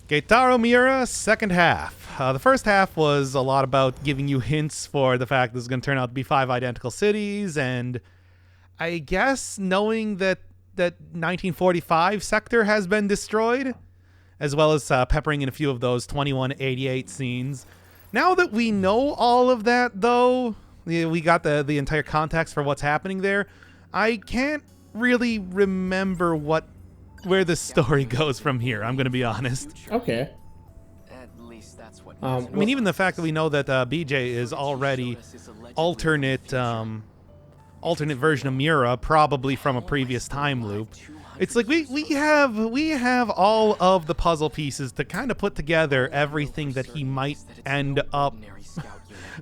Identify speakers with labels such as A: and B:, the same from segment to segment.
A: Keitaro Miura, second half. The first half was a lot about giving you hints for the fact this is going to turn out to be 5 identical cities, and I guess knowing that 1945 sector has been destroyed, as well as peppering in a few of those 2188 scenes. Now that we know all of that, though, we got the entire context for what's happening there, I can't really remember where the story goes from here, I'm going to be honest.
B: Okay.
C: At least that's what
A: I mean, even the fact that we know that BJ is already alternate version of Miura, probably from a previous time loop. It's like we have all of the puzzle pieces to kind of put together everything that he might end up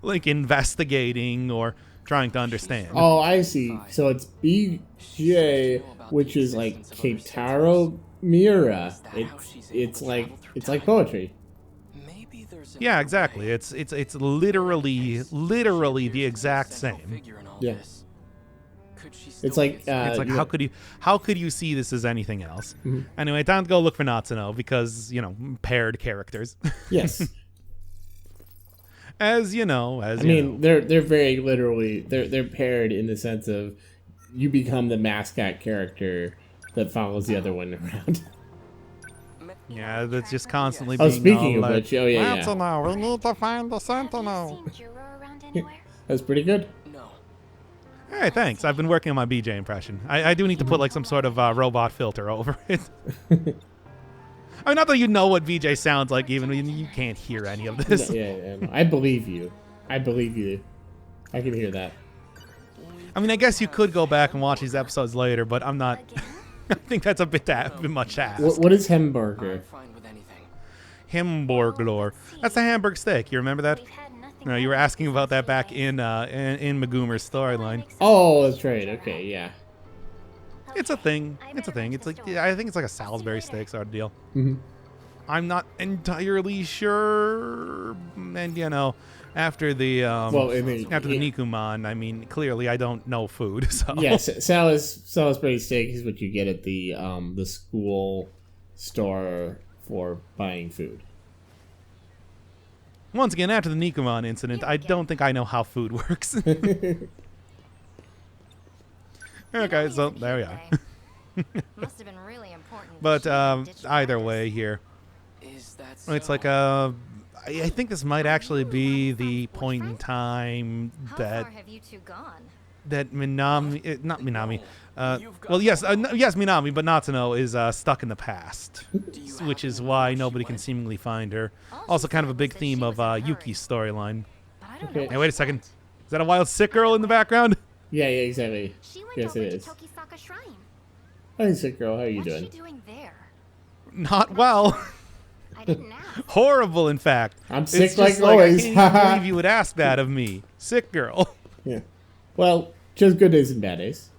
A: like investigating or trying to understand.
B: Oh, I see. So it's BJ, which is like Keitaro Miura. It's like poetry.
A: Yeah, exactly. It's literally the exact same.
B: Yeah. It's like
A: how could you see this as anything else?
B: Mm-hmm.
A: Anyway, time to go look for Natsuno because, paired characters.
B: Yes.
A: I
B: mean, they're very literally they're paired in the sense of you become the mascot character that follows the other one around.
A: Yeah, that's just constantly being.
B: Oh, speaking of which, yeah.
D: Sentinel, we need to find the Sentinel.
B: That's pretty good.
A: Hey, thanks. I've been working on my BJ impression. I do need to put like some sort of robot filter over it. I mean, not that you know what BJ sounds like, even when you can't hear any of this.
B: Yeah. I believe you. I can hear that.
A: I mean, I guess you could go back and watch these episodes later, but I'm not. I think that's a bit much to ask.
B: What is hamburger?
A: Hamburglor. That's the Hamburg steak. You remember that? No, you were asking about that back in Magumer's storyline.
B: Oh, that's right. Okay, yeah.
A: It's a thing. It's like I think it's like a Salisbury steak sort of deal.
B: Mm-hmm.
A: I'm not entirely sure, and after the after the Nikuman, I mean, clearly I don't know food. So
B: yes, Salisbury steak is what you get at the school store for buying food.
A: Once again, after the Nikuman incident, I don't think I know how food works. Okay, so there we are.
E: Must have been really important.
A: But either way here, it's like I think this might actually be the point in time that
E: How far have you two gone?
A: that Minami, not Minami, yes, Minami, but Natsuno is stuck in the past, which is why nobody can seemingly find her. Also, kind of a big theme of Yuki's storyline.
E: But I don't
B: Okay.
E: know.
A: Hey, wait a second. Is that a wild sick girl in the background?
B: Yeah, exactly.
E: She went
B: Yes,
E: over
B: it
E: to
B: is.
E: Tokisaka Shrine.
B: Hey, sick girl, how are you
E: What's
B: doing?
E: she doing there?
A: Not well.
E: I didn't ask.
A: Horrible, in fact.
B: I'm
A: It's
B: sick
A: just
B: like
A: I
B: always.
A: can't even believe you would ask that of me. Sick girl.
B: Yeah. Well, just good days and bad days.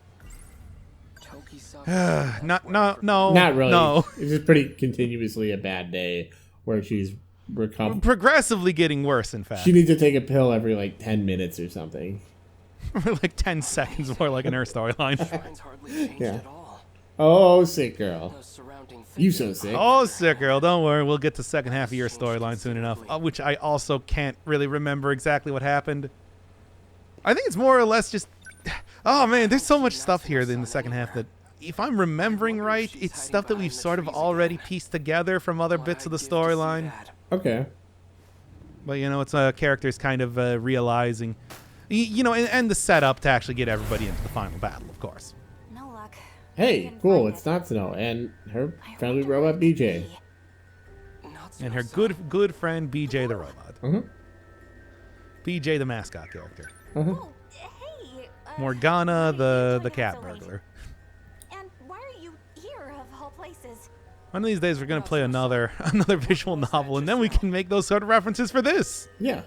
A: No.
B: Not really.
A: No.
B: It's just pretty continuously a bad day where she's recovering.
A: Progressively getting worse, in fact.
B: She needs to take a pill every like 10 minutes or something.
A: Like 10 seconds more like in her storyline.
B: Yeah. Oh, sick girl. You so sick.
A: Oh, sick girl. Don't worry. We'll get to the second half of your storyline soon enough, which I also can't really remember exactly what happened. I think it's more or less just... Oh, man, there's so much stuff here in the second half that, if I'm remembering right, it's stuff that we've sort of already pieced together from other bits of the storyline.
B: Okay.
A: But, it's characters kind of realizing... and the setup to actually get everybody into the final battle, of course.
E: No luck.
B: Hey, cool. It's Natsuno and her friendly robot BJ.
A: And her good friend BJ the robot.
B: Uh-huh.
A: BJ the mascot character.
B: Uh-huh.
E: Oh, hey.
A: Morgana the
E: Joining
A: cat
E: us so late.
A: burglar.
E: And why are you here of all places?
A: One of these days we're going to play another visual novel, and then we can make those sort of references for this.
B: Yeah.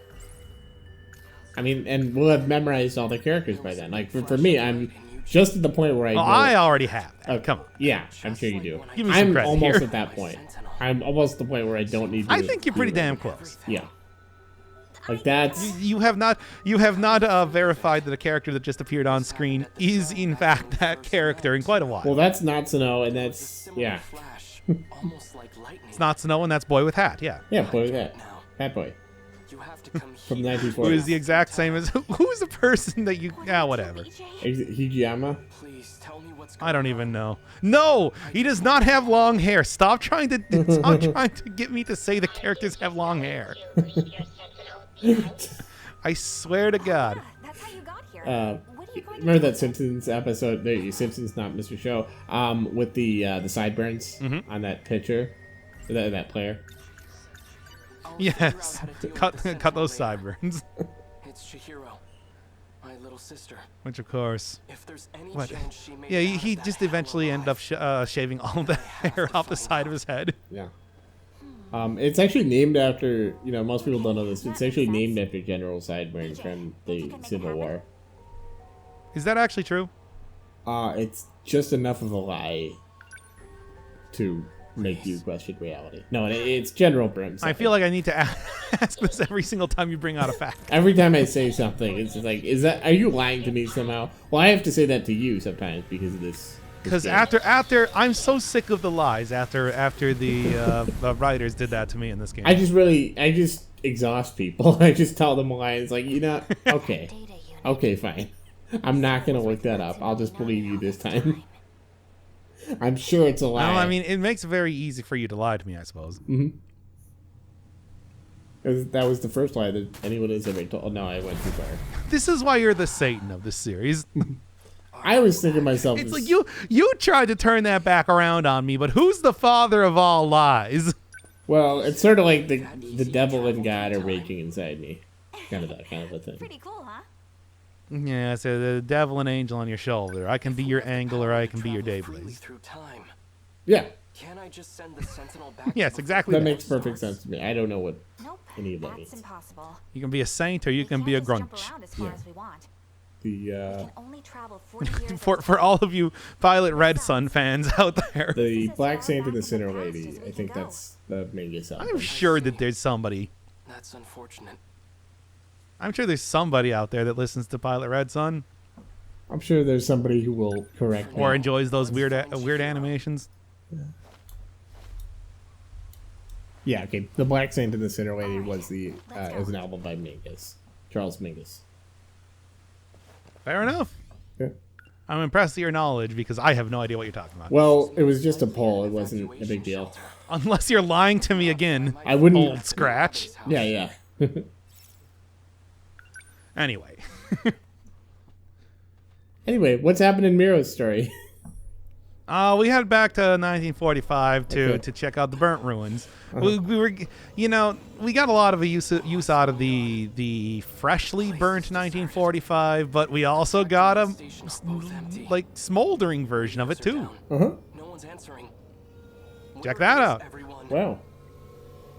B: I mean, and we'll have memorized all the characters by then. Like, for me, I'm just at the point where I know...
A: I already have that. Come on.
B: Yeah, I'm sure you do.
A: Give me some
B: I'm
A: credit
B: almost
A: here.
B: at that point. I'm almost at the point where I don't need to...
A: I think you're pretty
B: do
A: damn
B: it.
A: close.
B: Yeah. Like, that's...
A: You have not verified that a character that just appeared on screen is in fact that character in quite a while.
B: Well, that's Natsuno, and that's... Yeah.
C: Almost like lightning.
A: It's not snowing. That's boy with hat. Yeah.
B: Yeah, boy with that.
C: Now,
B: Hat boy.
C: you have to come
B: From
C: here.
B: 1940.
A: Who is the exact same as who's the person that you? Yeah, whatever.
B: Higiyama?
C: Please tell me what's going
A: I don't
C: on.
A: even know. No, he does not have long hair. Stop trying to get me to say the characters have long hair. I swear to God.
E: That's how you got here. What are you going to
B: Remember
E: do?
B: that Simpsons episode? Simpsons, not Mr. Show. With the sideburns on that pitcher, that player.
C: I'll figure out
A: Yes.
C: how to deal
A: Cut
C: with the
A: cut those
C: Sentinel later.
A: sideburns.
C: It's Chihiro, my little sister.
A: Which of course.
C: If there's any
A: What?
C: chance she made
A: Yeah,
C: it
A: he,
C: out of
A: he
C: that
A: just
C: hell
A: eventually ended up
C: alive,
A: shaving all the hair off the side of his head.
B: Yeah. It's actually named after, most people don't know this. It's actually named after General Sideburn from the Civil War.
A: Is that actually true?
B: It's just enough of a lie to make you question reality. No, it's General Brim's.
A: I feel like I need to ask this every single time you bring out a fact.
B: Every time I say something, it's just like, are you lying to me somehow? Well, I have to say that to you sometimes because of this.
A: Because after I'm so sick of the lies after the writers did that to me in this game.
B: I just exhaust people. I just tell them a lie. It's like, okay. Okay, fine. I'm not going to look that up. I'll just believe you this time. I'm sure it's a lie.
A: Well, I mean, it makes it very easy for you to lie to me, I suppose.
B: That was the first lie that anyone has ever told. No, I went too far.
A: This is why you're the Satan of this series.
B: I was thinking to myself,
A: It's like you tried to turn that back around on me, but who's the father of all lies?
B: well, it's sort of like the devil and God are raging inside me. Kind of a thing.
E: Pretty cool, huh?
A: Yeah, so the devil and angel on your shoulder. I can be your Angel or I can be your
C: Travel freely
A: Dayblaze.
C: through time.
B: Yeah,
C: Can I just send the Sentinel back?
A: Yes,
C: before
A: exactly
C: the
B: that
A: that.
B: makes perfect sense to me. I don't know what
E: Nope.
B: any of that
E: That's
B: means.
E: impossible.
A: You can be a saint or you
E: We
A: can
E: can't
A: be a
E: just jump
A: grunch.
E: around as far as we want.
B: The
E: We can only travel 40 years at
A: For
E: a
A: for
E: time.
A: all of you Violet Red Sun fans out there,
B: the
E: as
B: Black
E: far
B: Saint and the
E: back in
B: Sinner
E: the past
B: Lady.
E: as we
B: I
E: can
B: think
E: go.
B: that's the Mingus
A: I'm
B: album.
A: sure that there's somebody.
C: That's unfortunate.
A: I'm sure there's somebody out there that listens to Violet Red Sun
B: I'm sure there's somebody who will correct me.
A: or enjoys those weird animations.
B: Yeah, okay. The Black Saint and the Sinner Lady was an album by Mingus, Charles Mingus.
A: Fair enough.
B: Yeah.
A: I'm impressed at your knowledge because I have no idea what you're talking about.
B: Well, it was just a poll. It wasn't a big deal.
A: Unless you're lying to me again,
B: I wouldn't.
A: old scratch.
B: Yeah.
A: Anyway.
B: Anyway, what's happened in Miro's story?
A: We head back to 1945
B: Okay.
A: to check out the burnt ruins. We were, we got a lot of use out of the freshly burnt 1945, but we also got a smoldering version of it too.
B: Uh-huh.
C: No one's answering.
A: Check
C: Where
A: that
C: is
A: out.
C: everyone?
B: Wow.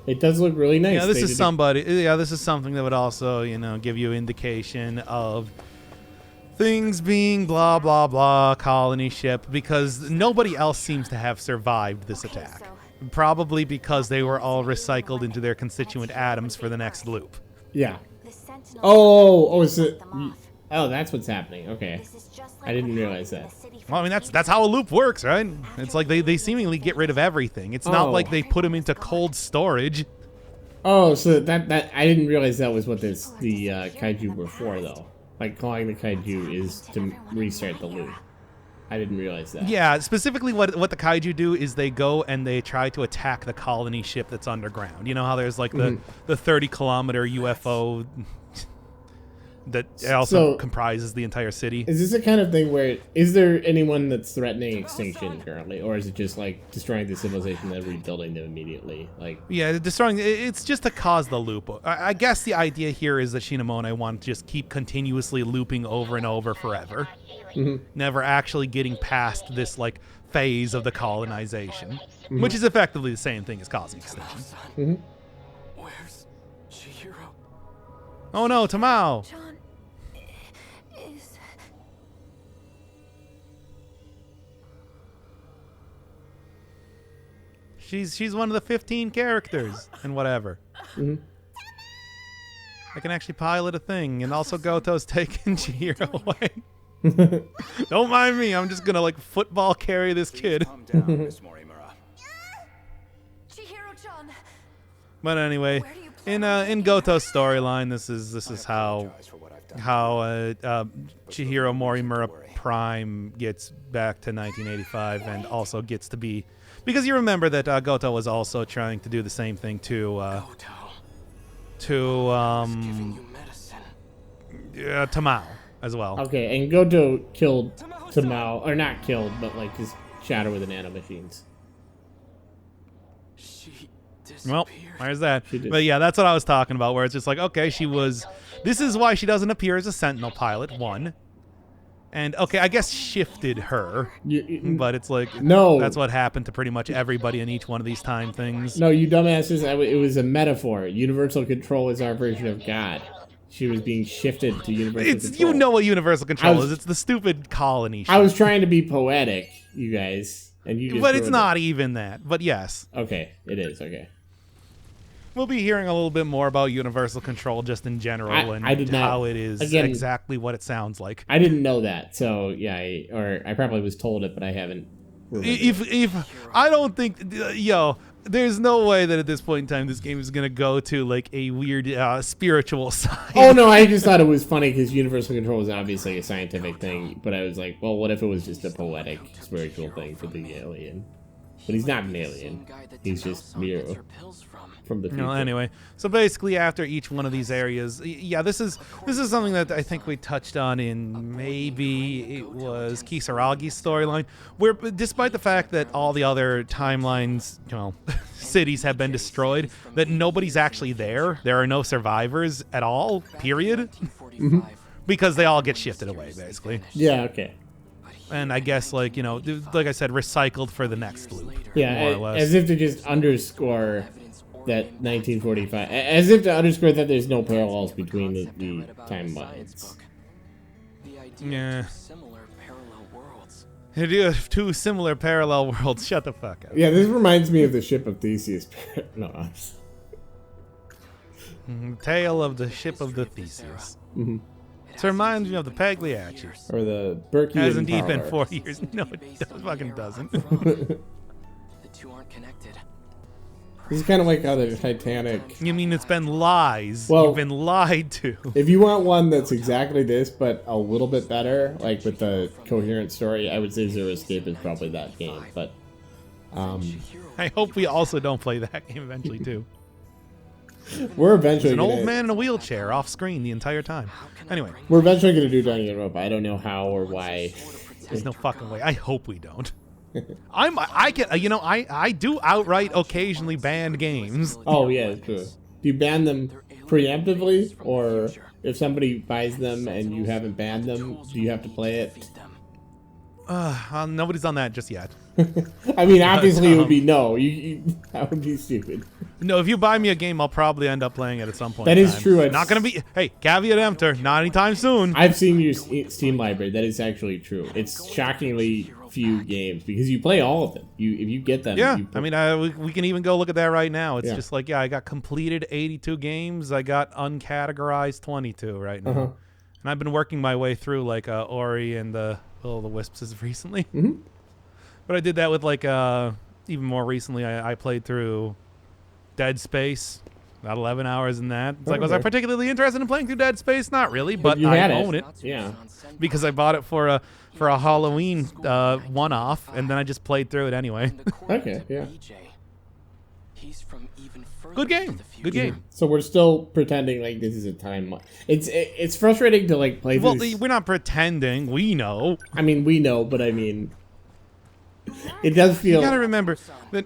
B: It does look really nice.
A: Yeah, this
B: They
A: is
B: did
A: somebody. Yeah, this is something that would also, give you indication of things being blah blah blah colony ship because nobody else seems to have survived this
E: Okay,
A: attack.
E: so-
A: Probably because they were all recycled into their constituent atoms for the next loop.
B: Yeah.
E: The Sentinels
B: Is it?
E: set them off.
B: Oh, that's what's happening. Okay.
E: This is just
B: I
E: like
B: didn't
E: what
B: realize
E: happened in
B: that.
E: the city
A: Well, I mean,
E: from
A: that's how a loop works, right? It's like they seemingly get rid of everything. It's not
B: Oh.
A: like they put them into cold storage.
B: Oh, so that I didn't realize that was what the kaiju were for, though. Like calling the kaiju is to restart the loop. I didn't realize that.
A: Yeah, specifically what the kaiju do is they go and they try to attack the colony ship that's underground. You know how there's like the 30-kilometer UFO that also
B: So-
A: comprises the entire city.
B: Is this a kind of thing where is there anyone that's threatening extinction currently, or is it just like destroying the civilization and then rebuilding them immediately? Like,
A: Yeah, destroying it's just to cause the loop. I guess the idea here is that Shinomone want to just keep continuously looping over and over forever. Never actually getting past this like phase of the colonization, which is effectively the same thing as causing extinction.
C: Where's Chihiro?
A: Oh no, Tamao!
E: John is
A: She's one of the 15 characters and whatever. I can actually pilot a thing, and also Goto's taking Chihiro away. Don't mind me. I'm just gonna like football carry this kid.
F: Calm down, Miss Morimura.
A: But anyway,
E: Where do you plan
A: in Goto's storyline, this is how Chihiro Miura Prime gets back to 1985 and also gets to be, because you remember that Goto was also trying to do the same thing to
C: Giving you medicine.
A: Tamao as well.
B: Okay, and Goto killed Tamao, or not killed, but like just shattered with the nanomachines.
C: She
A: Well,
C: disappeared.
A: there's that.
B: She did.
A: But yeah, that's what I was talking about, where it's just like, okay, she was... This is why she doesn't appear as a Sentinel pilot, one. And, okay, I guess shifted her. But it's like...
B: No.
A: That's what happened to pretty much everybody in each one of these time things.
B: No, you dumbasses, it was a metaphor. Universal control is our version of God. She was being shifted to universal
A: It's
B: control.
A: You know what universal control
B: was-
A: is. It's the stupid colony shit.
B: I was trying to be poetic, you guys. And you just
A: But it's
B: ruined
A: not even that. But yes.
B: it. Okay, it is, okay.
A: We'll be hearing a little bit more about universal control just in general and
B: I did not-
A: how it is
B: again-
A: exactly what it sounds like.
B: I didn't know that, so yeah, I probably was told it, but I haven't. remembered it.
A: If I don't think there's no way that at this point in time this game is gonna go to like a weird spiritual side.
B: Oh no, I just thought it was funny because universal control is obviously a scientific thing, but I was like, well, what if it was just a poetic, spiritual thing for the alien? But he's not an alien. He's just Miura from the future.
A: No, anyway, so basically after each one of these areas, yeah, this is something that I think we touched on in maybe it was Kisaragi's storyline, where despite the fact that all the other timelines, cities have been destroyed, that nobody's actually there. There are no survivors at all, period, because they all get shifted away, basically.
B: Yeah, okay.
A: And I guess, like I said, recycled for the next loop.
B: Yeah,
A: more or less.
B: as if to just underscore that 1945, as if to underscore that there's no parallels between the timelines.
A: Yeah.
C: Similar parallel worlds.
A: Two similar parallel worlds. Shut the fuck up.
B: Yeah, this reminds me of the ship of Theseus. No, I'm just...
A: Tale of the Ship of the Theseus. It reminds me of the Pagliacci.
B: or the Berkey.
A: Has indeed been 4 years. No, it fucking doesn't.
C: The two aren't connected.
B: This is kind of like how the Titanic.
A: You mean it's been lies?
B: Well-
A: You've been lied to.
B: If you want one that's exactly this, but a little bit better, like with a coherent story, I would say Zero Escape is probably that game. But
A: I hope we also don't play that game eventually too.
B: we're eventually
A: An
B: gonna,
A: old man in a wheelchair off screen the entire time. Anyway,
B: We're eventually gonna do Danganronpa. I don't know how or why.
A: there's no fucking way. I hope we don't. I do outright occasionally ban games.
B: Oh yeah, true. Do you ban them preemptively, or if somebody buys them and you haven't banned them, do you have to play it?
A: Nobody's done that just yet.
B: I mean, obviously it would be no. That would be stupid.
A: No, if you buy me a game, I'll probably end up playing it at some point.
B: That
A: in
B: is
A: time.
B: true.
A: Not gonna be. Hey, caveat emptor. Not anytime soon.
B: I've seen your Steam library. That is actually true. It's shockingly few games because you play all of them. If you get them,
A: Yeah,
B: you
A: I mean, we can even go look at that right now. It's
B: Yeah.
A: just like, I got completed 82 games. I got uncategorized 22 right now.
B: Uh-huh.
A: And I've been working my way through, like, Ori and the Will of the Wisps as of recently.
B: Mhm.
A: But I did that with, like, even more recently, I played through Dead Space. About 11 hours in that. It's like, was I
B: Okay.
A: particularly interested in playing through Dead Space? Not really, but
B: you
A: I
B: had
A: own it.
B: Yeah.
A: Because I bought it for a Halloween one-off, and then I just played through it anyway.
B: Okay, yeah.
C: He's from even further
A: Good game.
C: into the
A: Good
C: future.
A: game.
B: So we're still pretending like this is a time. It's frustrating to like play
A: Well,
B: this.
A: we're not pretending. We know.
B: I mean, we know, but I mean, it does
A: You
B: feel
A: gotta remember that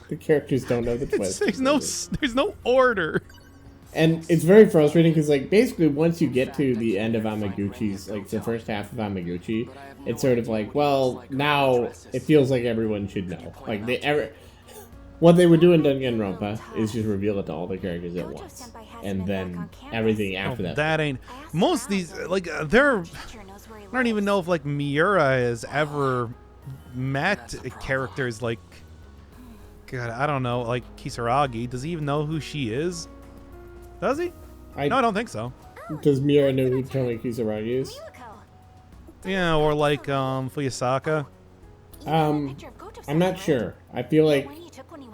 B: the characters don't know the twist.
A: there's no order.
B: And it's very frustrating because, like, basically once you get to the end of Amaguchi's, like, the first half of Amaguchi, it's sort of like, well, now it feels like everyone should know. Like, what they would do in Danganronpa is just reveal it to all the characters at once. And then everything after that.
A: That ain't... Most of these, like, they're... I don't even know if, like, Miura has ever met characters like... God, I don't know, like Kisaragi. Does he even know who she is? Does he? No, I don't think so.
B: Does Miura know who Tomi Kisaragi is?
A: Yeah, or like Fuyasaka.
B: I'm not sure. I feel like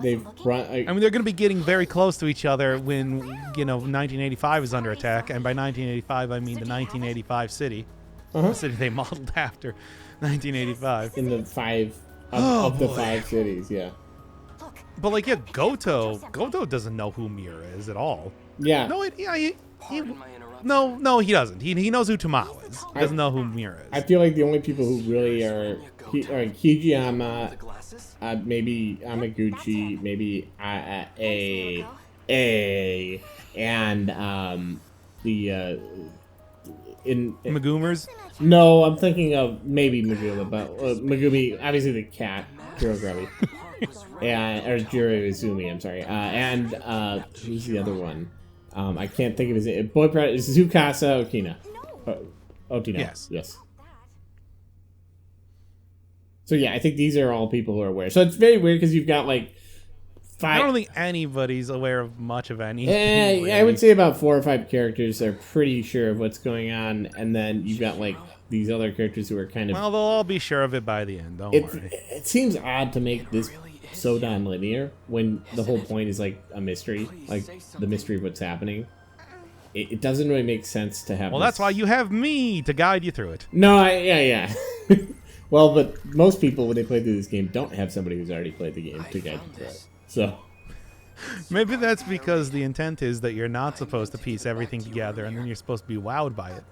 B: they've run.
A: I mean, they're going to be getting very close to each other when 1985 is under attack, and by 1985 I mean the 1985 city, the city they modeled after 1985.
B: in the five
A: Oh,
B: of the
A: boy.
B: 5 cities, yeah.
A: But like, yeah, Goto doesn't know who Miura is at all.
B: Yeah.
A: No, he
C: Pardon my interruption.
A: no, he doesn't. He knows who Tamao is. He doesn't know who Miura
B: I
A: is.
B: feel like the only people who really are Kijiyama,
C: The glasses?
B: maybe Amaguchi, maybe A, and the in
A: Magumers.
B: no, I'm thinking of maybe Megumi, but Megumi, obviously the cat, Jirogami, and or Jirozumi, I'm sorry, and who's the other one? I can't think of his name. Boy, is Tsukasa Okina. Otino. Yes. So yeah, I think these are all people who are aware. So it's very weird because you've got like 5.
A: I don't think anybody's aware of much of anything.
B: Yeah, I
A: really.
B: would say about 4 or 5 characters are pretty sure of what's going on, and then you've got like these other characters who are kind of.
A: Well, they'll all be sure of it by the end. Don't worry.
B: It seems odd to make this so non-linear when the whole point is like a mystery, like the mystery of what's happening. It doesn't really make sense to have.
A: Well,
B: this-
A: that's why you have me to guide you through it.
B: No, yeah. Well, but most people when they play through this game don't have somebody who's already played the game to guide them through it. So.
A: Maybe that's because the intent is that you're not supposed to piece everything together, and then you're supposed to be wowed by it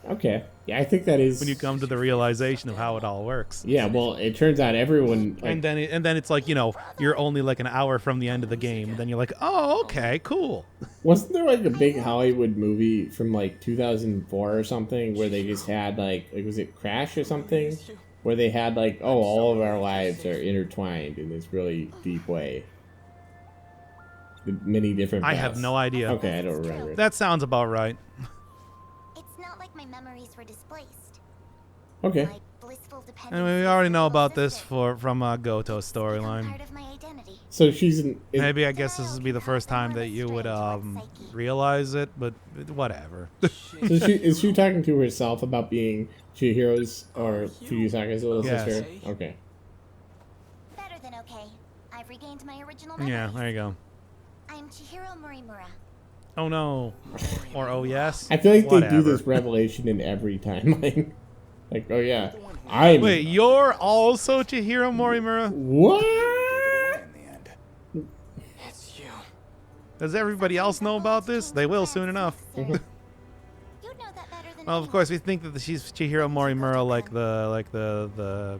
B: Okay. Yeah, I think that is.
A: when you come to the realization of how it all works.
B: Yeah, well, it turns out everyone. Like,
A: And then it's like, you're only like an hour from the end of the game, and then you're like, oh, okay, cool.
B: wasn't there like a big Hollywood movie from like 2004 or something where they just had like was it Crash or something? Where they had like, oh, all of our lives are intertwined in this really deep way. The many different.
A: I have
B: paths.
A: no idea.
B: Okay, I don't remember.
A: That sounds about right.
E: It's not like my memories were displaced.
B: Okay.
E: My blissful
A: And
E: dependence
A: we already
E: is
A: know about
E: still
A: this
E: existent.
A: from Goto's
E: It's become
A: storyline.
E: part of my identity.
B: So she's an.
A: Maybe I guess this would be the first time that you would realize it, but whatever.
B: So is she talking to herself about being Chihiro's or Fuyusaka's little
A: Yes.
B: sister? Okay.
E: Better than okay. I've regained my original memories.
A: Yeah, there you go.
E: I'm Chihiro Miura.
A: Oh no. Or oh yes.
B: I feel like they do
A: Whatever.
B: this revelation in every timeline. Like, oh yeah, I'm.
A: Wait, you're also Chihiro Morimura?
B: What?
C: It's you.
A: Does everybody else know about this? They will soon enough.
E: You'd know that better than
A: Well, of course, we think that she's Chihiro Morimura, like the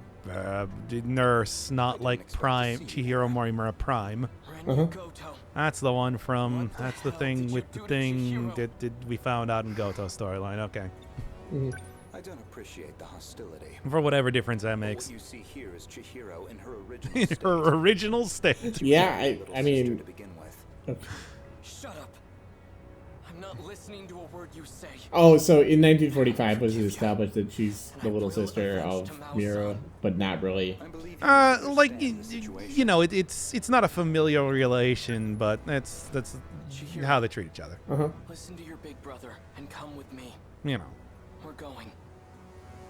A: nurse, not like Prime Chihiro Morimura Prime.
B: Uh-huh.
C: Goto.
A: That's the one from. That's the thing with the thing that we found out in Goto's storyline. Okay,
F: I don't appreciate the hostility.
A: for whatever difference that
F: What
A: makes.
F: you see here is Chihiro in her original
A: In
F: state.
A: her original state.
B: Yeah,
F: Little
B: I
F: sister
B: mean,
F: to begin with.
C: Shut up. I'm not listening to a word you say.
B: oh, so in 1945 was it established that she's the little sister of Miura, but not really.
F: I believe you
A: Like
F: understand the situation.
A: it's not a familial relation, but that's how they treat each other.
C: Listen to your big brother and come with me.
A: You know,
C: We're going.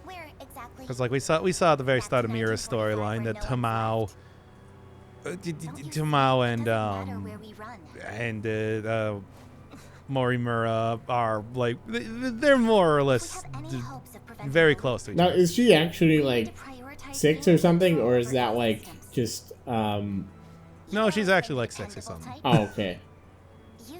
E: Where exactly?
A: because like we saw at the very start of Miura's storyline that Tamao and
E: Where we run.
A: Morimura are like they're more or less
E: Have any hopes of preventing
A: very
E: the
A: close to each
B: Now,
A: other.
B: is she actually
E: to
B: like
E: prioritize
B: 6 or something, or is that like just
A: No, she's actually like 6 or something.
B: Oh, okay.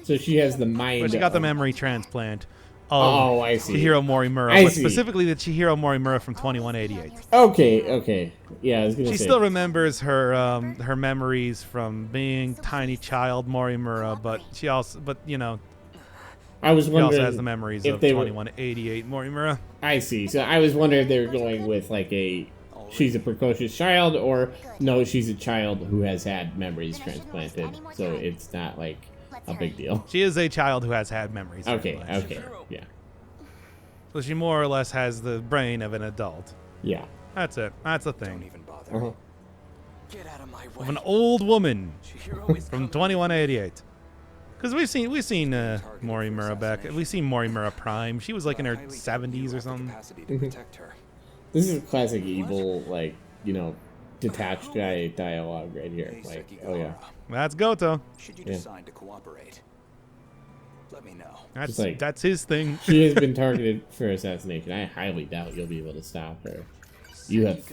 B: So she has the mind.
A: But she got the
B: of-
A: memory transplant.
B: Oh, I see.
A: Chihiro Morimura,
B: I
A: but
B: see.
A: specifically the Chihiro Morimura from 2188.
B: Okay. Yeah, I was gonna
A: She
B: say.
A: still remembers her memories from being tiny child Morimura, but
B: I was
A: she
B: wondering.
A: also has the memories
B: if
A: of
B: they were-
A: 2188 Morimura.
B: I see. So I was wondering if they were going with like she's a precocious child, or no, she's a child who has had memories transplanted, so it's not like a big deal.
A: She is a child who has had memories.
B: Okay,
A: transplanted.
B: yeah,
A: So she more or less has the brain of an adult.
B: yeah.
A: That's it. That's the
F: Don't
A: thing.
F: even bother.
B: Uh-huh.
C: Get out of my
A: Of
C: way.
A: an old woman
C: Chihiro is
A: from
C: coming.
A: 2188. Because we've seen Morimura back. We've seen Morimura Prime. She was like in her
F: Highly doubt you
A: 70s or
F: have the
A: something.
F: capacity to protect her.
B: This is classic evil, like detached guy dialogue right here.
F: Hey,
B: Like,
F: Sekigahara,
B: oh yeah.
A: That's Goto.
F: Should you
B: Yeah.
F: decide to cooperate, let me know.
A: That's
B: like-
A: that's his thing.
B: She has been targeted for assassination. I highly doubt you'll be able to stop her. You have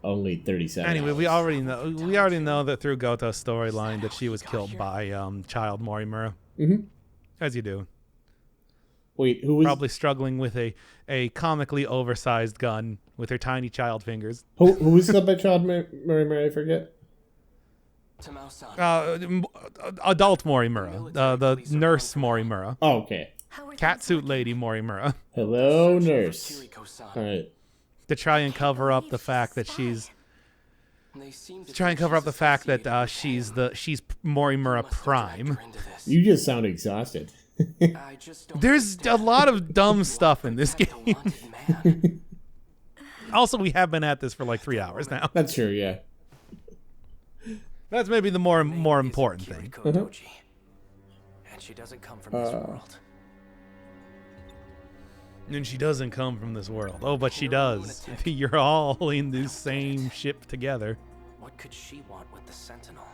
B: only 37
A: Anyway,
B: hours.
A: we already know that through Goto's storyline that she was killed by child Morimura.
B: Mhm.
A: As you do.
B: Wait, who was
A: Probably struggling with a comically oversized gun with her tiny child fingers.
B: who was killed by child Murray? I forget.
C: Tamao-san.
A: Adult Morimura. The nurse Morimura.
B: Oh, okay.
E: How are
A: Catsuit lady Morimura.
B: Hello, nurse.
C: Kiriko-san.
B: All right.
A: To try and cover up the fact that she's
C: They seem to
A: try and
C: think
A: cover up
C: she's
A: the fact that
C: associated
A: she's Morimura
C: Must have dragged
A: Prime.
C: her into this.
B: You just sound exhausted.
C: I just don't
A: There's a
C: understand
A: lot of dumb stuff in this
C: protect a
A: game.
C: wanted man.
A: Also, we have been at this for like 3 hours now.
B: That's true, yeah.
A: That's maybe the more
C: Name
A: important
C: is
A: thing.
C: Kiriko Doji, and she doesn't come from this world.
A: And she doesn't come from this world. Oh, but she does. You're all in this same ship together.
C: What could she want with the Sentinel?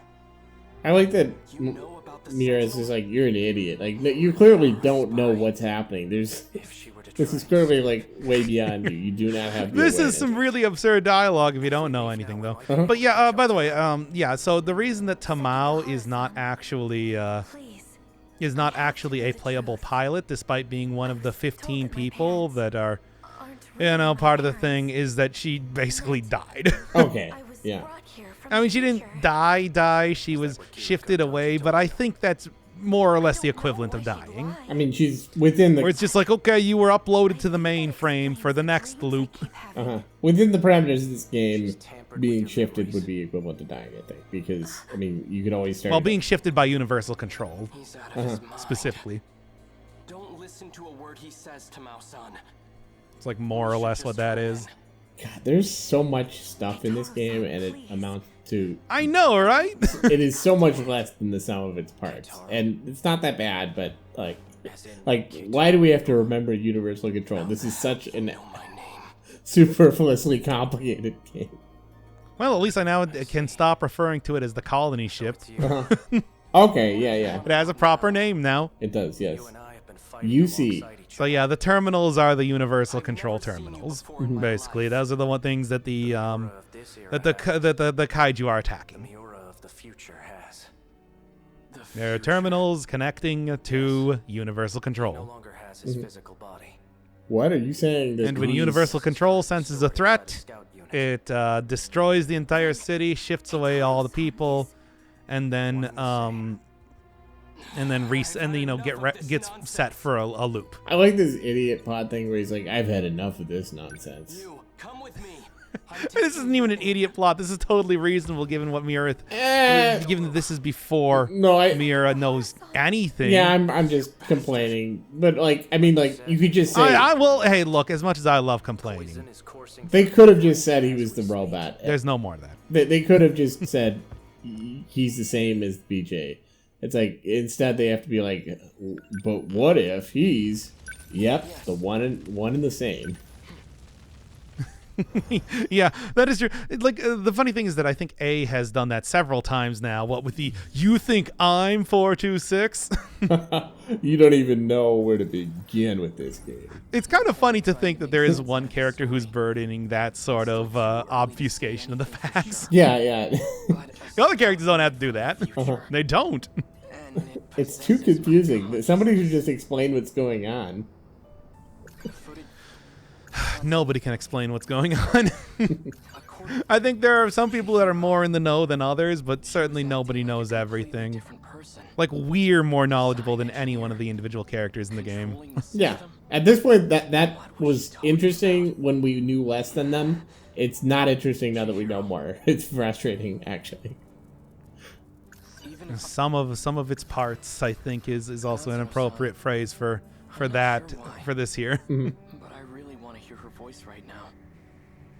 B: I like that
C: You know about the
B: Mira's
C: Sentinel?
B: just like, you're an idiot. Like, you clearly don't know what's happening. There's
C: If she were to
B: This
C: try
B: is
C: to
B: clearly like way beyond you. You do not have the
A: This is
B: awareness.
A: some really absurd dialogue if you don't know anything, though. But yeah, by the way, yeah. So the reason that Tamao is not actually
E: Please.
A: a playable pilot, despite being one of the 15 people that are,
E: Aren't
A: part of the
E: really
A: thing, is that she basically died.
B: Okay,
E: I was
B: yeah.
E: brought here from
A: I mean,
E: the
A: she didn't
E: future.
A: die. She was shifted away, but I think that's more or less the equivalent of dying.
B: I mean, she's within
A: Where
B: the
A: it's just like, okay, you were uploaded to the mainframe for the next loop.
B: within the parameters of this game. Being shifted would be equivalent to dying, I think, because I mean, you could always start.
A: Well, being shifted by universal control,
C: He's out of his mind.
A: specifically.
C: Don't listen to a word he says, Tamao-san.
A: It's like more or less what that is.
B: God, there's so much stuff in this game, and it amounts to.
A: I know, right?
B: It is so much less than the sum of its parts, and it's not that bad. But like, why do we have to remember universal control? This is such an
C: Know my name.
B: superfluously complicated game.
A: Well, at least I now can stop referring to it as the colony ship.
B: Okay, yeah,
A: It has a proper name now.
B: it does. Yes.
C: You and I have been fighting
B: You see.
C: alongside each
A: So yeah, the terminals are the universal control terminals. Basically, those are the one things that the
C: of this era
A: that the kaiju are attacking.
C: Miura of the future has. The
A: They're
C: future
A: terminals connecting to universal
C: no
A: control.
C: longer has his physical body.
B: What are you saying? That
A: And when
B: these- Uh-huh.
A: universal control senses a threat,
C: Scout unit.
A: it destroys the entire city, shifts away all the people, and then gets set for a loop.
B: I like this idiot plot thing where he's like, I've had enough of this nonsense.
C: You come with me.
A: This isn't even an idiot plot. This is totally reasonable given what Miura,
B: Eh,
A: given that this is before
B: no,
A: Miura knows anything.
B: yeah, I'm just complaining. But like, I mean, like, you could just say
A: I will. Hey, look. As much as I love complaining,
C: Poison is coursing
B: they could have just said he was the robot.
A: there's no more of that.
B: They could have just said he's the same as BJ. It's like instead they have to be like, but what if he's, yep, the one and the same.
A: Yeah, that is true. Like the funny thing is that I think A has done that several times now. What with the "you think I'm 426"?
B: You don't even know where to begin with this game.
A: It's kind of funny to think that there is one character who's burdening that sort of obfuscation of the facts.
B: Yeah.
A: The other characters don't have to do that. They don't.
C: and it
B: It's too confusing. Somebody should just explain what's going on.
C: footed
A: Nobody can explain what's going on.
C: according
A: I think there are some people that are more in the know than others, but certainly nobody knows
C: to a
A: everything.
C: different person.
A: Like, we're more knowledgeable than any one of the individual characters in the game.
C: Controlling the
B: Yeah.
C: system.
B: At this point, that was interesting when we knew less than them. It's not interesting now that we know more. It's frustrating, actually.
C: Even if
A: Some of its parts, I think, is also an appropriate phrase for this here.
C: But I really want to hear her voice right now.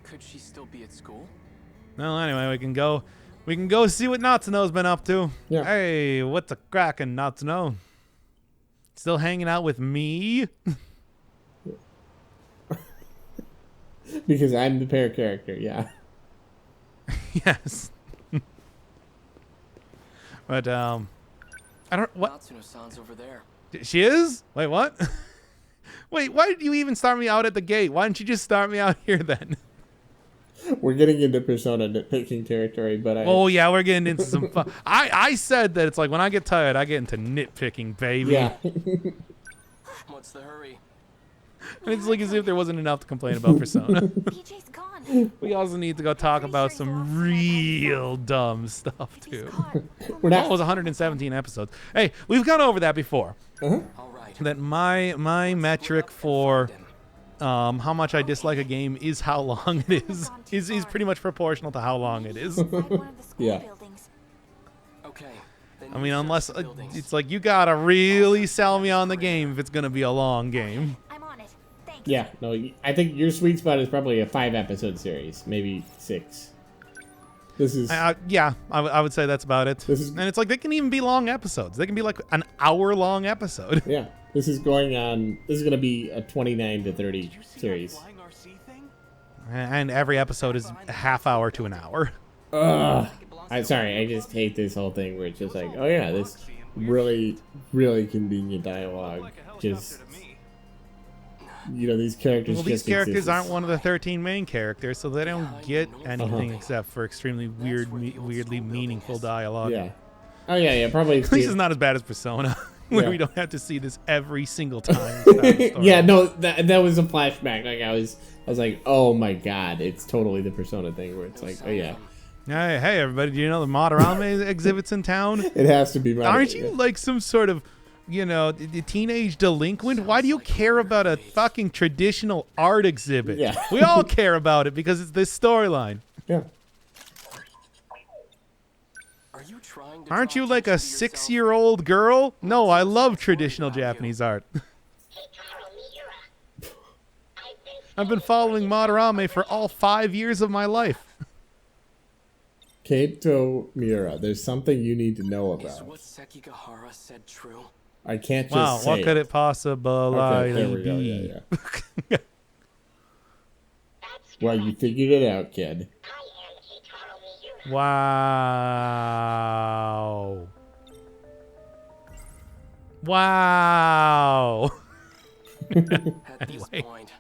C: Could she still be at school?
A: Well, anyway, we can go see what Natsuno's been up to.
B: Yeah.
A: Hey, what's a crackin', Natsuno? Still hanging out with me?
B: Because I'm the pair character, yeah.
A: Yes. But I don't what
C: Natsuno-san's over there.
A: she is? Wait, what? Wait, why did you even start me out at the gate? Why didn't you just start me out here then?
B: We're getting into Persona nitpicking territory, but
A: Oh yeah, we're getting into some fun. I said that it's like when I get tired, I get into nitpicking, baby.
B: yeah.
C: What's the hurry?
A: And it's like as if there wasn't enough to complain about Persona.
E: PJ's gone.
A: We also need to go talk about some real dumb stuff too.
B: We're
A: That
B: not.
A: was 117 episodes. Hey, we've gone over that before.
B: Uh-huh.
C: All right.
A: That my metric for how much I dislike a game is how long it is. Is pretty much proportional to how long it is.
E: Inside one of the school
B: Yeah.
E: buildings.
C: Okay. then
A: I
C: you
A: mean,
C: search
A: unless
C: the buildings.
A: it's like you gotta really sell me on the game if it's gonna be a long game.
E: I'm on it. Thanks.
B: Yeah, no, I think your sweet spot is probably a 5-episode series, maybe 6. This is
A: Yeah, I would say that's about it.
B: This is-
A: And it's like they can even be long episodes. They can be like an hour-long episode.
B: yeah. This is going on. This is going to be a 29 to 30 series.
A: And every episode is a half hour to an hour.
B: Ugh. I'm sorry. I just hate this whole thing where it's just like, oh yeah, this really, really convenient dialogue. Just these characters.
A: Well, these
B: just
A: characters
B: exist.
A: aren't one of the 13 main characters, so they don't get anything except for extremely weirdly meaningful dialogue.
B: Yeah. Oh yeah. Probably.
A: At least it's not as bad as Persona, where
B: Yeah.
A: we don't have to see this every single time. we start a story.
B: Yeah. No. That was a flashback. Like I was like, oh my god, it's totally the Persona thing where it's like, oh yeah,
A: Hey, everybody, do you know the Madarame exhibits in town?
B: it has to be.
A: Aren't you like some sort of, the teenage delinquent? Why do you care about a fucking traditional art exhibit?
B: Yeah.
A: We all care about it because it's this storyline.
B: Yeah.
C: Are you trying to
A: Aren't
C: draw
A: you like a
C: attention to yourself?
A: 6-year-old girl? No, I love traditional Japanese art. I've been following Madarame for all 5 years of my life.
B: Keitaro Miura, there's something you need to know
C: Is
B: about.
C: what Sekigahara said true?
B: I can't just
A: Wow,
B: say
A: what could it possibly
B: Okay, there we go.
A: be?
B: Yeah. Well, you figured it out, kid.
A: Wow. Wow.
C: At
A: Anyway.
C: this point,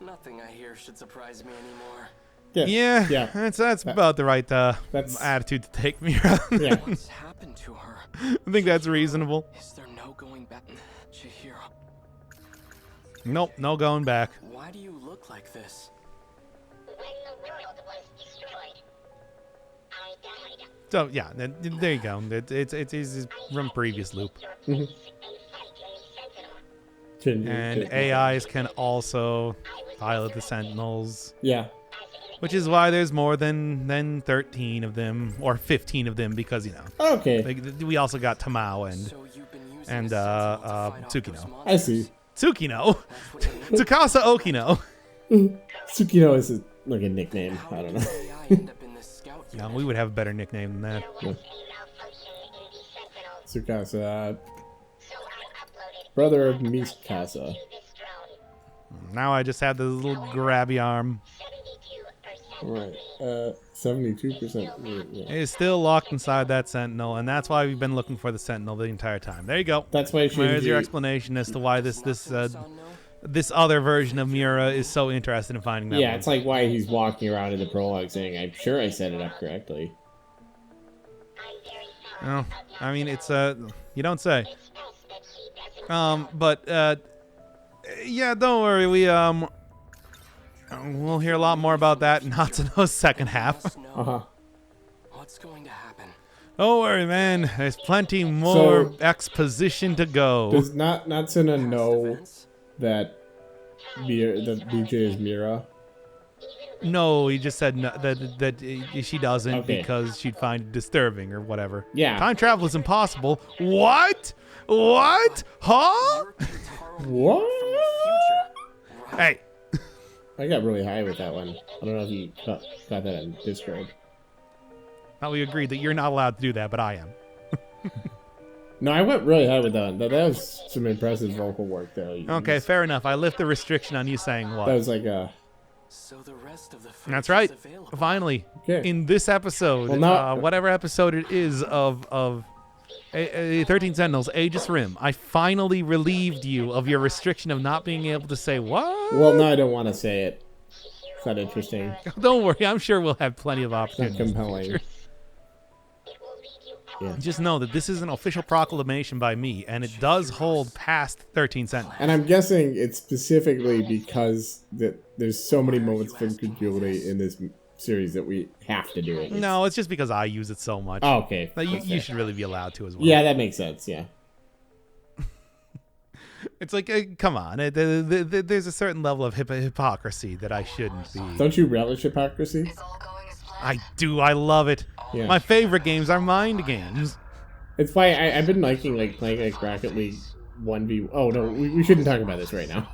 C: nothing I hear should surprise me anymore.
A: Yeah,
B: Yeah.
A: that's about the right
B: That's-
A: attitude to take, Mira.
B: Yeah.
C: What's happened to her?
A: I think that's reasonable.
C: Is there no going back? Chihiro,
A: Nope, no going back.
C: why do you look like this?
A: So yeah, there you go. It's from previous loop. And AIs can also pilot the Sentinels,
B: Yeah.
A: which is why there's more than 13 of them or 15 of them because
B: Okay.
A: we also got Tamao and
C: So you've been using
A: and
C: a Sentinel to fight off
A: Tsukino.
C: those
B: I see.
C: monsters?
A: Tsukino,
C: That's what you mean?
A: Tsukasa Okino.
B: Tsukino is like a nickname.
C: How
B: I don't
C: did
B: know.
C: the AI end up in this scout
A: No,
C: unit?
A: we would have a better nickname than that.
B: Tsukasa, brother of Mikasa.
A: Now I just have this little grabby arm.
B: Right. 72%. Yeah.
A: It is still locked inside that Sentinel, and that's why we've been looking for the Sentinel the entire time. There you go.
B: That's why
A: There's your
B: Shinji.
A: explanation as to why this
C: Natsuno-san know?
A: this other version of Miura is so interested in finding that
B: Yeah,
A: one.
B: it's like why he's walking around in the prologue saying, "I'm sure I set it up correctly."
A: Oh, I mean, it's you don't say. But yeah, don't worry. We'll hear a lot more about that in Natsuno's second half.
C: Let us know.
B: Uh-huh.
C: What's going to happen?
A: Don't worry, man. There's plenty more
B: So-
A: exposition to go.
B: Does Natsuno
C: Past
B: know
C: events?
B: that that BJ is Mira?
A: No, he just said no, that she doesn't
B: Okay.
A: because she'd find it disturbing or whatever.
B: Yeah.
A: Time travel is impossible. What? What? Huh?
C: You're Keitaro
B: What?
C: from the future, right?
A: Hey.
B: I got really high with that one. I don't know if you got that on Discord.
A: Now we agreed that you're not allowed to do that, but I am.
B: No, I went really high with that one. That was some impressive vocal work, though.
A: Okay, fair enough. I lift the restriction on you saying
B: That
A: what.
B: was like a
C: So the rest of the food
A: That's
C: is
A: right.
C: available.
A: Finally,
B: Okay.
A: in this episode,
B: Well, now-
A: whatever episode it is of 13 Sentinels, Aegis Rim, I finally relieved you of your restriction of not being able to say what?
B: Well, no, I don't want to say it. It's not interesting.
A: Don't worry, I'm sure we'll have plenty of
B: It's not
A: opportunities. in the
B: compelling.
A: future.
B: Yeah.
A: Just know that this is an official proclamation by me, and it does hold past 13 Sentinels.
B: And I'm guessing it's specifically because there's so many moments of incredulity in this series that we have to do it.
A: No, it's just because I use it so much.
B: Oh, okay.
A: That you
B: That's fair.
A: should really be allowed to as well.
B: Yeah, that makes sense. Yeah.
A: It's like, come on. There's a certain level of hypocrisy that I shouldn't be.
B: Don't you relish hypocrisy?
A: I do. I love it.
B: Yeah.
A: My favorite games are mind games.
B: It's why I've been liking playing Rocket League 1v. Oh no, we shouldn't talk about this right now.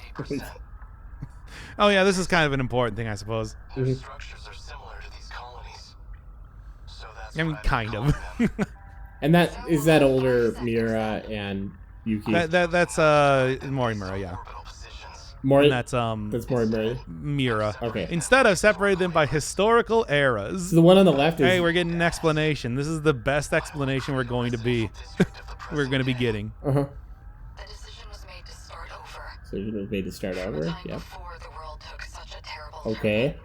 A: Oh, yeah, this is kind of an important thing, I suppose.
G: Structures are similar to these colonies. So that's
A: I mean,
G: what
A: kind
G: call
A: of.
G: them.
B: And that is that older Miura and Yuki.
A: That's Morimura, yeah.
G: Orbital positions.
B: Mori,
A: And that's
B: Morimura.
A: Miura.
B: Okay.
A: Instead, I've separated them by historical eras.
B: So the one on the left is
A: Hey, we're getting an explanation. This is the best explanation we're going to be. We're going to be getting.
B: uh-huh.
H: The decision was made to start over.
B: So it was made to start
H: From the
B: over.
H: time
B: Yep.
H: before the world took such a terrible turn.
B: Okay.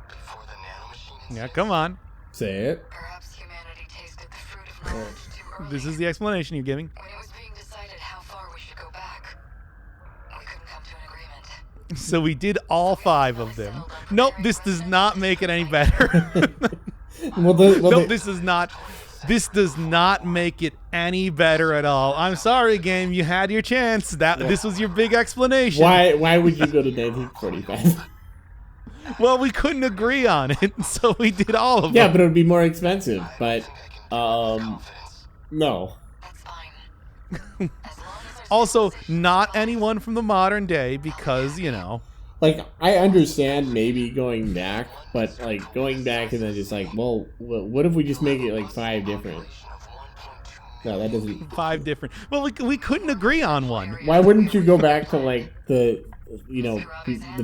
G: Before the nanomachine
A: Yeah, come on.
B: Say it.
H: Perhaps humanity tasted the fruit of knowledge too early.
A: This is the explanation you're giving.
H: When it was being decided how far we should go back, we couldn't come to an agreement.
A: So we did all 5 of them. Nope, this does not make it any better.
B: Well,
A: Nope, this is not. This does not make it any better at all. I'm sorry, game. You had your chance. This was your big explanation.
B: why would you go to 1945?
A: Well, we couldn't agree on it, so we did all of
B: Yeah,
A: them.
B: but it would be more expensive. But no.
H: That's fine. As long as there's
A: Also, not anyone from the modern day, because
B: Like, I understand maybe going back, but like going back and then just like, well, what if we just make it like 5 different? No, that doesn't.
A: 5 different. Well, we couldn't agree on one.
B: Why wouldn't you go back to like the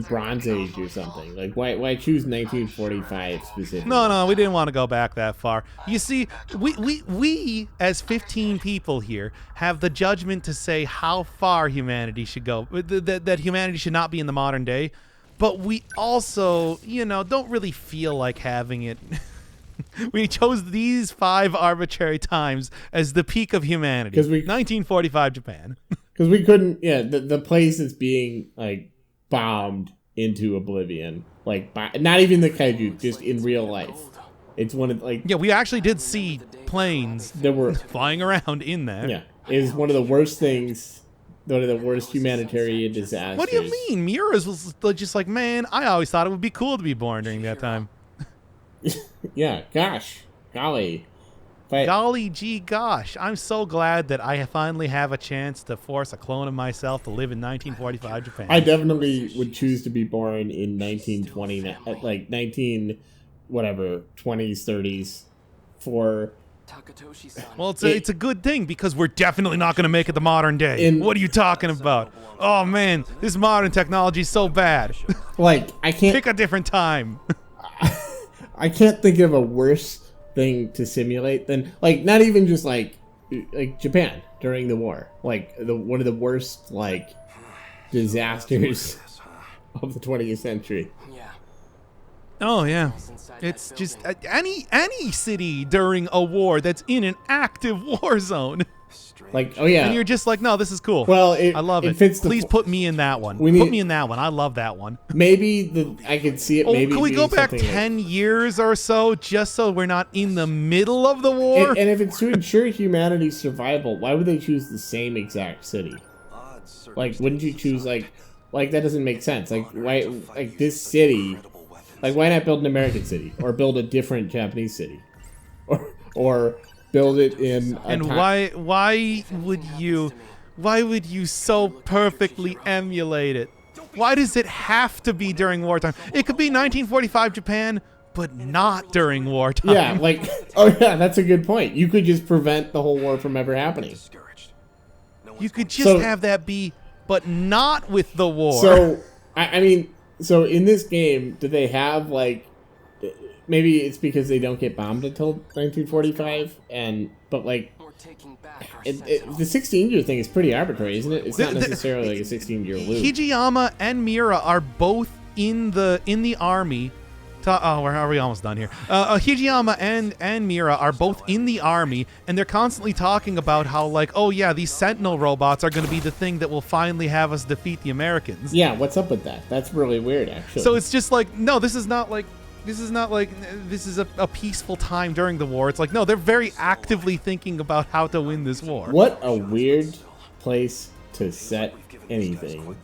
B: Bronze Age or something? Like, why choose 1945 specifically?
A: No, we didn't want to go back that far. You see, we as 15 people here have the judgment to say how far humanity should go, that humanity should not be in the modern day, but we also, don't really feel like having it. We chose these 5 arbitrary times as the peak of humanity.
B: 'Cause we-
A: 1945 Japan.
B: Because we couldn't. Yeah, the place is being like bombed into oblivion. Like, not even the kaiju, just in real life. It's one of like
A: Yeah, we actually did see planes
B: there were.
A: flying around in there.
B: Yeah, it is one of the worst things. One of the worst humanitarian disasters.
A: What do you mean? Miura's was just like, man, I always thought it would be cool to be born during that time.
B: Yeah, golly. But
A: Golly gee gosh, I'm so glad that I finally have a chance to force a clone of myself to live in 1945 Japan.
B: I definitely would choose to be born in 1920, like 20s, 30s, for
C: Takatoshi-san.
A: Well, it's a good thing because we're definitely not going to make it the modern day.
B: In-
A: What are you talking about? Oh man, this modern technology is so bad.
B: like
A: Pick a different time.
B: I can't think of a worse thing to simulate than like not even just like Japan during the war, like one of the worst like disasters of the 20th century.
C: Yeah.
A: Oh yeah,
C: Inside
A: it's
C: that
A: just
C: building.
A: any city during a war that's in an active war zone,
B: Like, oh yeah,
A: and you're just like, no, this is cool.
B: well,
A: I love it.
B: fits the
A: Please put me in that one.
B: We
A: Put
B: need-
A: me in that one. I love that one.
B: maybe I could see it.
A: Oh,
B: Maybe
A: can we go
B: being
A: back
B: something like-
A: 10 years or so just so we're not in the middle of the war?
B: And if it's to ensure humanity's survival, why would they choose the same exact city? Like, wouldn't you choose like that doesn't make sense. Like, why like this city? Like, why not build an American city or build a different Japanese city, or build it in? A
A: And
B: ti-
A: why would you so perfectly emulate it? Why does it have to be during wartime? It could be 1945 Japan, but not during wartime.
B: Yeah, like, oh yeah, that's a good point. You could just prevent the whole war from ever happening.
F: Discouraged. No
A: You
F: one's
A: could just
B: So-
A: have that be, but not with the war.
B: So, I mean, So in this game, do they have like? Maybe it's because they don't get bombed until 1945, but like.
C: We're taking back our
B: The
C: Sentinels.
B: 16-year thing is pretty arbitrary, isn't it? It's not necessarily like a 16-year loop.
A: Hijiyama and Miura are both in the army. Are we almost done here? Hijiyama and Miura are both in the army, and they're constantly talking about how, like, oh yeah, these Sentinel robots are going to be the thing that will finally have us defeat the Americans.
B: Yeah, what's up with that? That's really weird, actually.
A: So it's just like, no, this is not like this is a peaceful time during the war. It's like, no, they're very actively thinking about how to win this war.
B: What a weird place to set anything.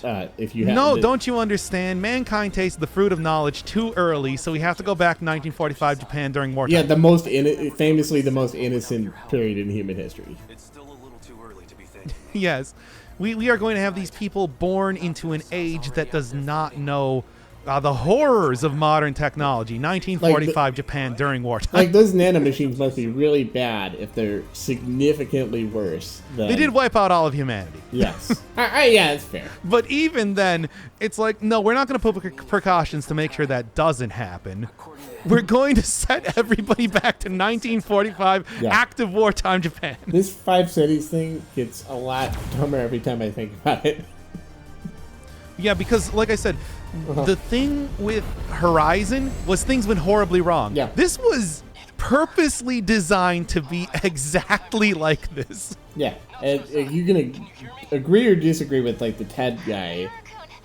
B: If you have
A: don't you understand? Mankind tasted the fruit of knowledge too early, so we have to go back to 1945 Japan during wartime.
B: Yeah, famously the most innocent period in human history.
G: It's still a little too early to be thinking.
A: Yes. We are going to have these people born into an age that does not know the horrors of modern technology. 1945 Japan during wartime.
B: Like, those nanomachines must be really bad if they're significantly worse than...
A: They did wipe out all of humanity.
B: Yes. Yeah, that's fair.
A: But even then, it's like, no, we're not going to put precautions to make sure that doesn't happen. We're going to set everybody back to 1945 active wartime Japan.
B: This 5 cities thing gets a lot dumber every time I think about it.
A: Yeah, because, like I said, the thing with Horizon was things went horribly wrong.
B: Yeah.
A: This was purposely designed to be exactly like this.
B: Yeah. And you're going to agree or disagree with, like, the Ted guy,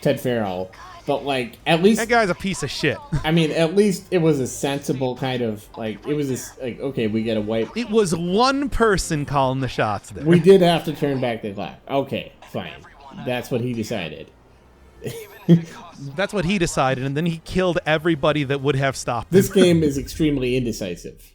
B: Ted Farrell, but, like, at least...
A: That guy's a piece of shit.
B: I mean, at least it was a sensible kind of, like, it was this, like, okay, we got to wipe...
A: It was one person calling the shots there.
B: We did have to turn back the clock. Okay, fine. That's what he decided.
A: That's what he decided, and then he killed everybody that would have stopped him.
B: This game is extremely indecisive.